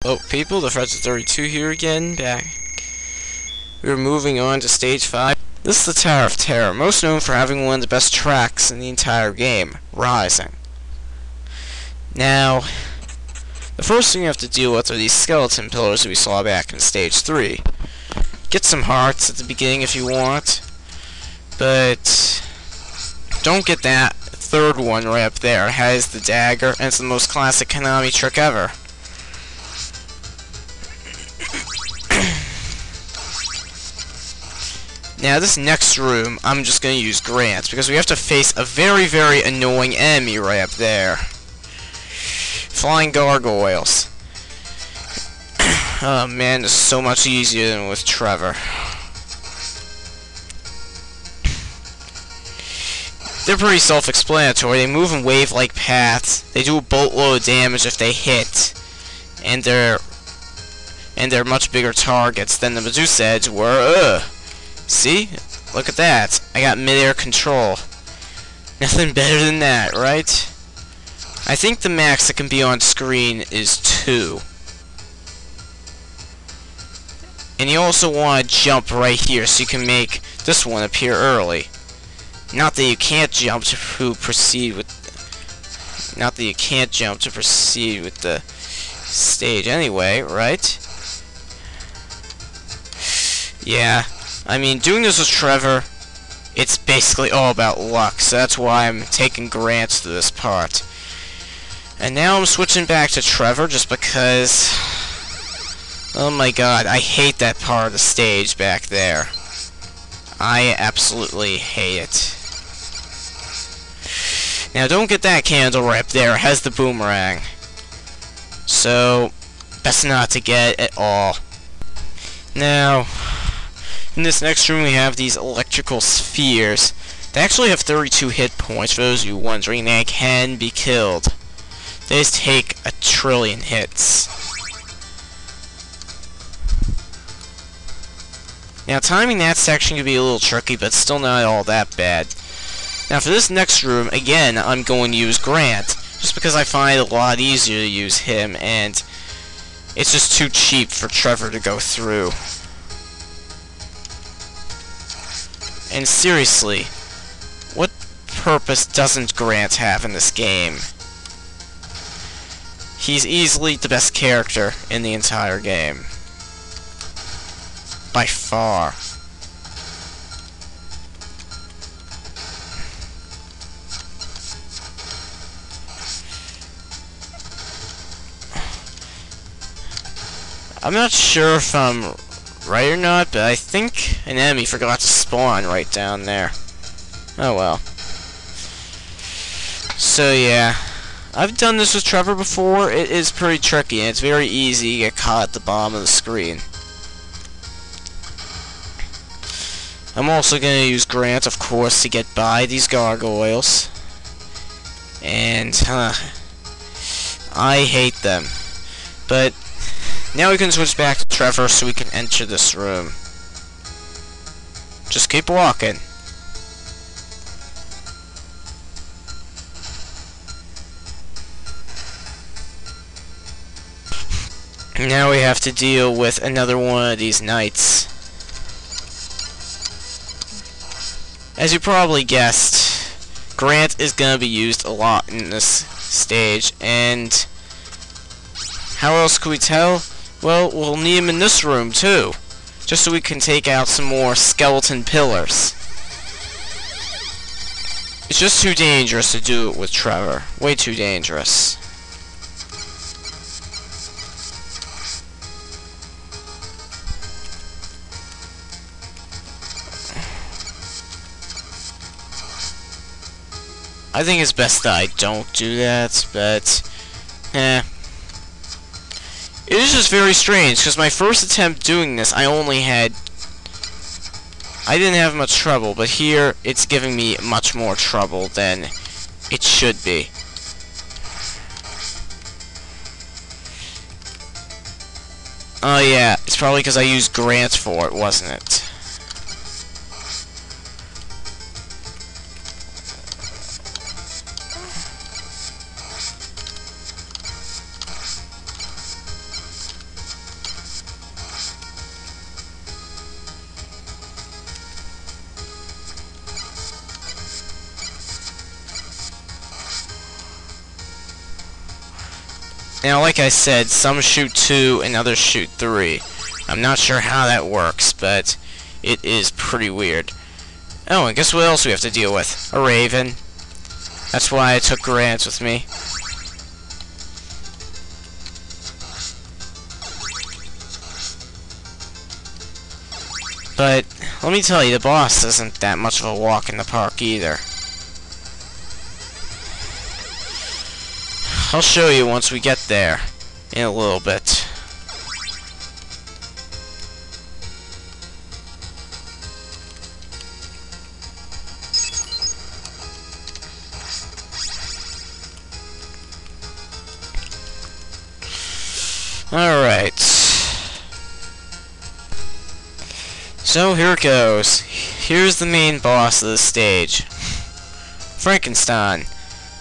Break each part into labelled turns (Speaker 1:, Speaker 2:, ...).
Speaker 1: Hello, people. The Friends of 32 here again. Back. We're moving on to stage 5. This is the Tower of Terror, most known for having one of the best tracks in the entire game, Rising. Now, the first thing you have to deal with are these skeleton pillars that we saw back in stage 3. Get some hearts at the beginning if you want, but don't get that third one right up there. It has the dagger, and it's the most classic Konami trick ever. Now this next room, I'm just going to use Grant, because we have to face a very, very annoying enemy right up there. Flying Gargoyles. Oh man, this is so much easier than with Trevor. They're pretty self-explanatory. They move in wave-like paths. They do a boatload of damage if they hit. And they're much bigger targets than the Medusa Edge were. See? Look at that. I got mid-air control. Nothing better than that, right? I think the max that can be on screen is 2. And you also want to jump right here so you can make this one appear early. Not that you can't jump to proceed with the stage anyway, right? Yeah. I mean, doing this with Trevor, it's basically all about luck, so that's why I'm taking Grant to this part. And now I'm switching back to Trevor just because, oh my god, I hate that part of the stage back there. I absolutely hate it. Now don't get that candle right up there, it has the boomerang. So, best not to get it at all. Now, in this next room we have these electrical spheres. They actually have 32 hit points, for those of you wondering. They can be killed. They just take a trillion hits. Now timing that section can be a little tricky, but still not all that bad. Now for this next room, again, I'm going to use Grant, just because I find it a lot easier to use him, and it's just too cheap for Trevor to go through. And seriously, what purpose doesn't Grant have in this game? He's easily the best character in the entire game. By far. I'm not sure if I'm right or not, but I think an enemy forgot to spawn right down there. Oh well. So yeah, I've done this with Trevor before. It is pretty tricky, and it's very easy to get caught at the bottom of the screen. I'm also going to use Grant, of course, to get by these gargoyles. And, I hate them. But now we can switch back to Trevor so we can enter this room. Just keep walking. Now we have to deal with another one of these knights. As you probably guessed, Grant is going to be used a lot in this stage, and how else could we tell? Well, we'll need him in this room too, just so we can take out some more skeleton pillars. It's just too dangerous to do it with Trevor. Way too dangerous. I think it's best that I don't do that, but it is just very strange, because my first attempt doing this, I didn't have much trouble, but here, it's giving me much more trouble than it should be. Oh yeah, it's probably because I used Grant for it, wasn't it? Now, like I said, some shoot 2 and others shoot 3. I'm not sure how that works, but it is pretty weird. Oh, and guess what else we have to deal with? A raven. That's why I took Grant with me. But, let me tell you, the boss isn't that much of a walk in the park either. I'll show you once we get there in a little bit. Alright. So here it goes. Here's the main boss of the stage. Frankenstein.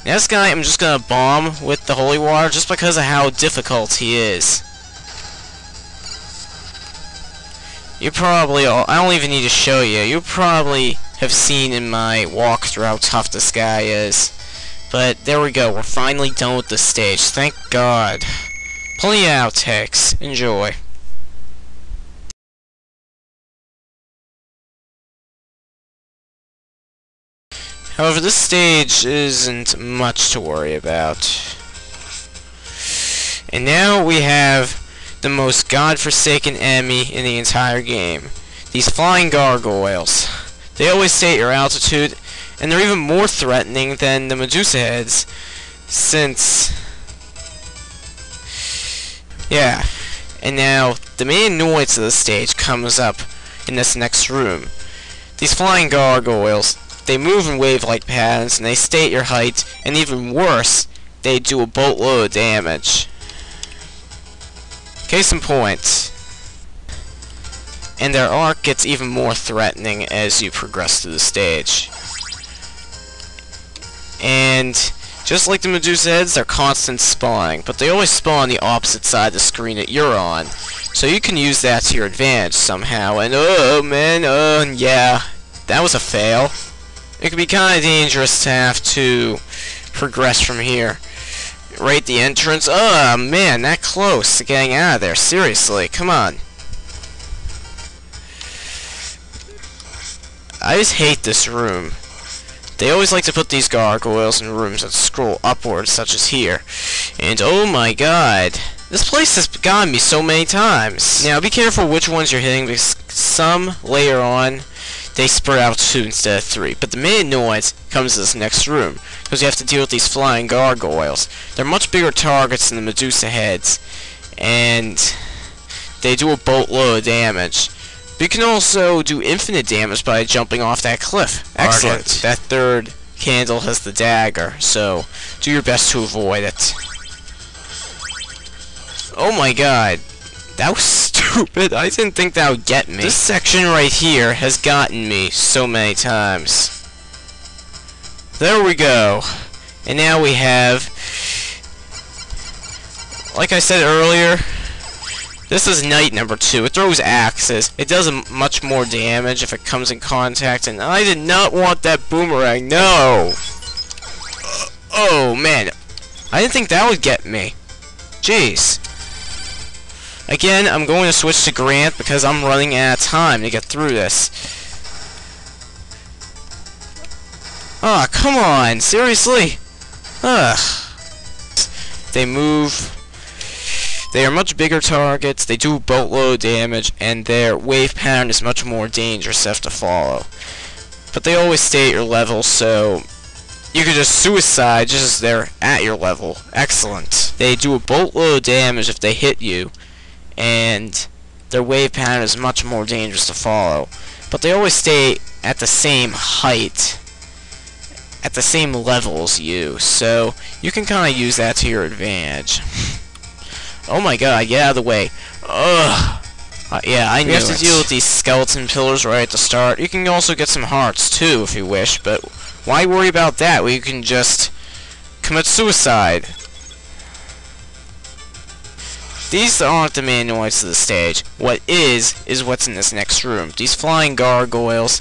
Speaker 1: Now this guy I'm just gonna bomb with the holy water just because of how difficult he is. You probably all, I don't even need to show you. You probably have seen in my walkthrough how tough this guy is. But there we go. We're finally done with the stage. Thank God. Plenty of outtakes. Enjoy. However, this stage isn't much to worry about. And now we have the most godforsaken enemy in the entire game. These Flying Gargoyles. They always stay at your altitude, and they're even more threatening than the Medusa heads, since... yeah. And now, the main annoyance of the stage comes up in this next room. These Flying Gargoyles, they move in wave-like patterns, and they stay at your height, and even worse, they do a boatload of damage. Case in point. And their arc gets even more threatening as you progress through the stage. And just like the Medusa heads, they're constant spawning, but they always spawn on the opposite side of the screen that you're on. So you can use that to your advantage somehow, and oh man, yeah, that was a fail. It can be kind of dangerous to have to progress from here. Right at the entrance. Oh man, that close to getting out of there. Seriously, come on. I just hate this room. They always like to put these gargoyles in rooms that scroll upwards, such as here. And oh my god, this place has gotten me so many times. Now be careful which ones you're hitting, because some later on they spread out 2 instead of 3. But the main annoyance comes to this next room, because you have to deal with these Flying Gargoyles. They're much bigger targets than the Medusa heads, and they do a boatload of damage. But you can also do infinite damage by jumping off that cliff. Excellent. That third candle has the dagger, so do your best to avoid it. Oh my god. That was stupid. I didn't think that would get me. This section right here has gotten me so many times. There we go. And now we have, like I said earlier, this is knight number 2. It throws axes. It does much more damage if it comes in contact, and I did not want that boomerang. No! Oh man. I didn't think that would get me. Jeez. Again, I'm going to switch to Grant because I'm running out of time to get through this. Ah, come on, seriously? Ugh. They move. They are much bigger targets, they do boatload damage, and their wave pattern is much more dangerous to have to follow. But they always stay at your level, so you can just suicide just as they're at your level. Excellent. They do a boatload of damage if they hit you, and their wave pattern is much more dangerous to follow. But they always stay at the same height, at the same level as you, so you can kind of use that to your advantage. Oh my god, get out of the way. Ugh. Yeah, I knew it. You have to deal with these skeleton pillars right at the start. You can also get some hearts too if you wish, but why worry about that when you can just commit suicide? These aren't the main annoyances of the stage. What is what's in this next room. These Flying Gargoyles,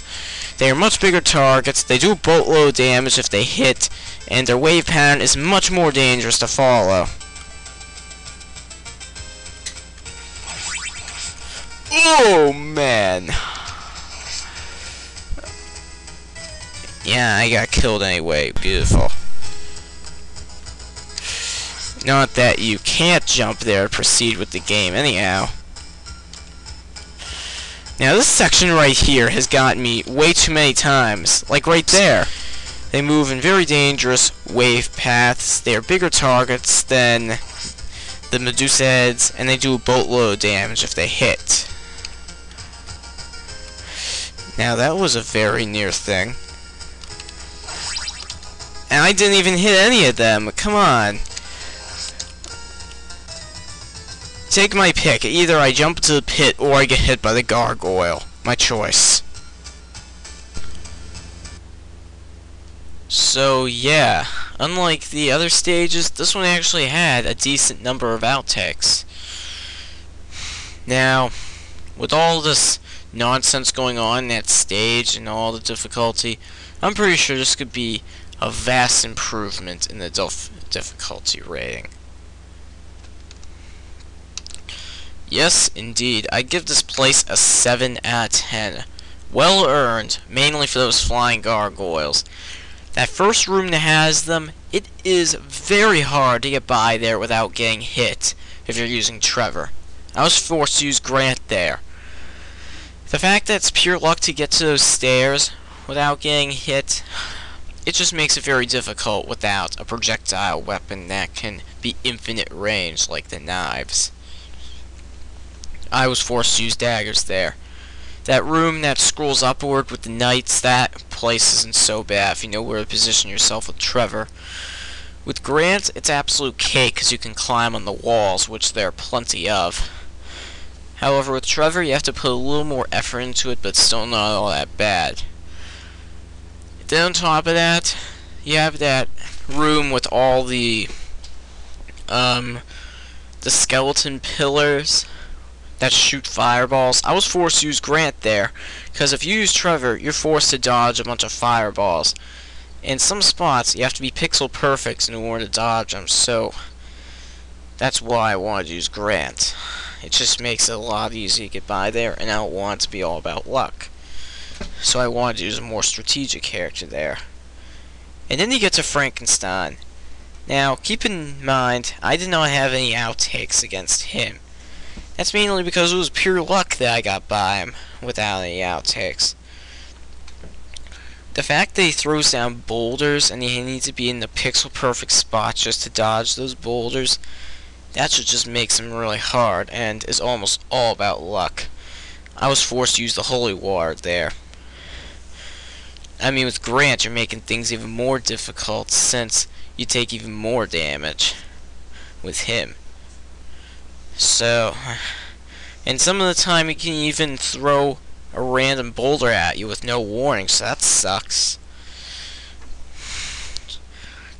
Speaker 1: they are much bigger targets, they do boatload damage if they hit, and their wave pattern is much more dangerous to follow. Oh, man. Yeah, I got killed anyway. Beautiful. Not that you can't jump there, proceed with the game anyhow. Now this section right here has gotten me way too many times. Like right there. They move in very dangerous wave paths. They are bigger targets than the Medusa heads, and they do a boatload of damage if they hit. Now that was a very near thing. And I didn't even hit any of them. Come on. Take my pick. Either I jump into the pit or I get hit by the gargoyle. My choice. So yeah, unlike the other stages, this one actually had a decent number of outtakes. Now, with all this nonsense going on in that stage and all the difficulty, I'm pretty sure this could be a vast improvement in the difficulty rating. Yes, indeed. I give this place a 7 out of 10. Well earned, mainly for those flying gargoyles. That first room that has them, it is very hard to get by there without getting hit if you're using Trevor. I was forced to use Grant there. The fact that it's pure luck to get to those stairs without getting hit, it just makes it very difficult without a projectile weapon that can be infinite range like the knives. I was forced to use daggers there. That room that scrolls upward with the knights, that place isn't so bad if you know where to position yourself with Trevor. With Grant, it's absolute cake because you can climb on the walls, which there are plenty of. However, with Trevor, you have to put a little more effort into it, but it's still not all that bad. Then on top of that, you have that room with all the skeleton pillars that shoot fireballs. I was forced to use Grant there, because if you use Trevor, you're forced to dodge a bunch of fireballs. In some spots, you have to be pixel perfect in order to dodge them, so that's why I wanted to use Grant. It just makes it a lot easier to get by there, and I don't want it to be all about luck. So I wanted to use a more strategic character there. And then you get to Frankenstein. Now, keep in mind, I did not have any outtakes against him. That's mainly because it was pure luck that I got by him without any outtakes. The fact that he throws down boulders and he needs to be in the pixel perfect spot just to dodge those boulders, that just makes him really hard and is almost all about luck. I was forced to use the holy water there. I mean, with Grant, you're making things even more difficult since you take even more damage with him. So, and some of the time he can even throw a random boulder at you with no warning, so that sucks.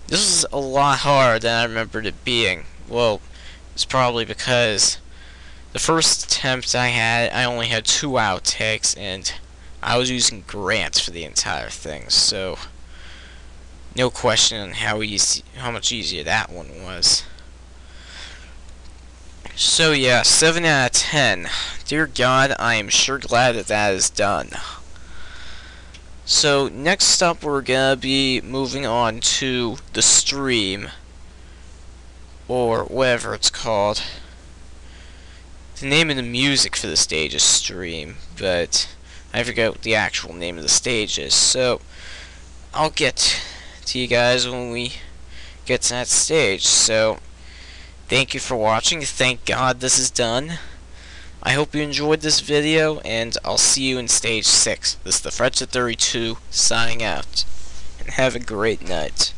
Speaker 1: This was a lot harder than I remembered it being. Well, it's probably because the first attempt I had, I only had 2 outtakes, and I was using Grant for the entire thing, so no question on how much easier that one was. So yeah, 7 out of 10. Dear God, I am sure glad that that is done. So next up, we're gonna be moving on to the stream, or whatever it's called. The name of the music for the stage is Stream, but I forget what the actual name of the stage is. So I'll get to you guys when we get to that stage. So thank you for watching. Thank God this is done. I hope you enjoyed this video, and I'll see you in stage 6. This is the Fred32 signing out, and have a great night.